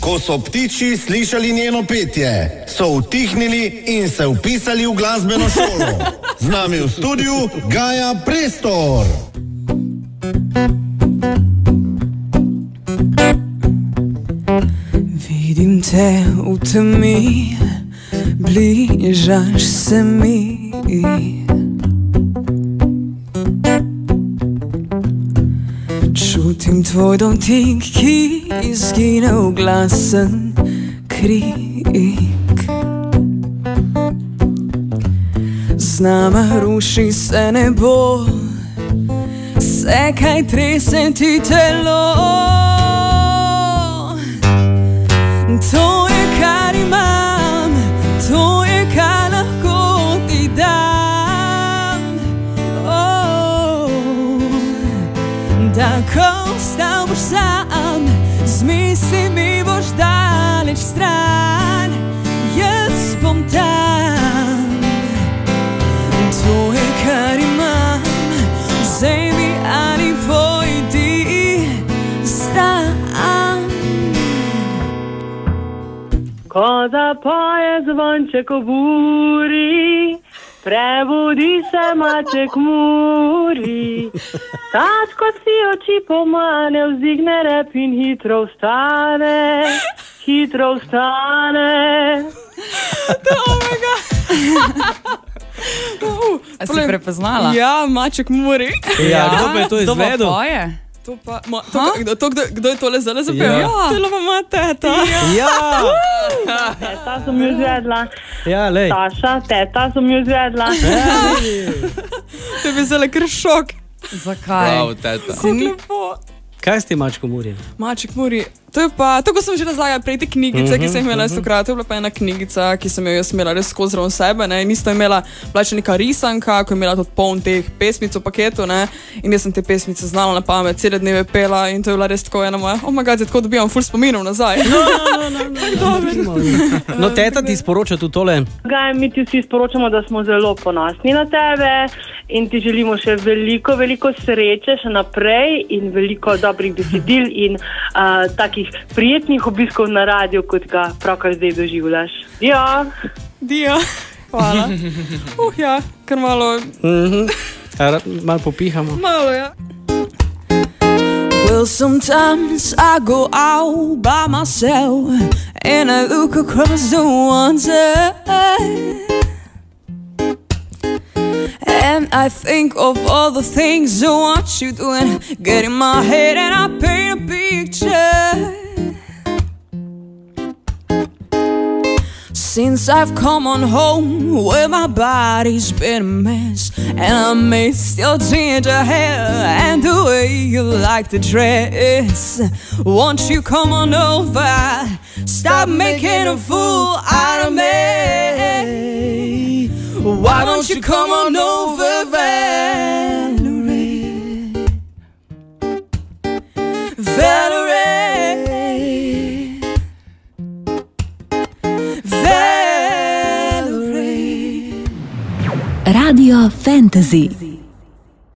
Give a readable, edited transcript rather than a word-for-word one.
Ko so ptiči slišali njeno petje, so utihnili in se vpisali v glasbeno šolo. Z nami v studiu Gaja Prestor. Vidim te v temi, bližaš se mi. Čutim tvoj dotik, ki izgine v glasen krik. Z nama ruši se nebo, vse kaj trese ti telo. To je, kar imam, to je, kar lahko ti dam. Da ko ostal boš sam, z mislimi boš daleč stran, jaz bom tam. To je, kar imam, vzemi ali pojdi stran. Ko zapoje zvonček v buri, prebudi se maček muri. Tačko si oči pomane, vzdigne rep in hitro vstane, hitro vstane. A si prepoznala? Ja, maček muri. Ja, kdo pa je to izvedel? To pa poje? Kdo je tole zdaj zapel? Ja. To je bila moja teta. Ja! Teta sem jo izvedla. Ja, lej. Saša, teta sem jo izvedla. To je bil zelo kar šok. Zakaj? Prav, teta. Kako lepo. Kaj s ti mačko muri? Maček muri. To je pa, to ko sem že razlagala prej te knjigice, ki sem jih imela stokrat, to je bila pa ena knjigica, ki sem jo jaz imela res skozi zraven sebe, ne, in isto je imela, bila še neka risanka, ko je imela tudi poln teh pesmic v paketu, ne, in jaz sem te pesmice znala na pamet, cele dneve pela in to je bila res tako ena moja, oh my god, tako dobivam ful spominov nazaj. No, teta ti sporoča tudi tole. Gaj, mi ti vsi sporočamo, da smo zelo ponosni na tebe in ti želimo še veliko, veliko sreče še naprej in veliko dobrih besedil in takih prijetnih obiskov na radiju, kot ga pravkar zdaj doživljaš. Ja. Dio. Hvala. Ja, kar malo. Malo popihamo. Malo, ja. Well, sometimes I go out by myself and I look across the water and I think of all the things I want you doing, get in my head and I paint a picture. Since I've come on home, where my body's been a mess, and I miss your ginger hair and the way you like to dress. Won't you come on over, stop making a fool out of me. Why don't you come on over, Valerie? Valerie. Radio Fantasy.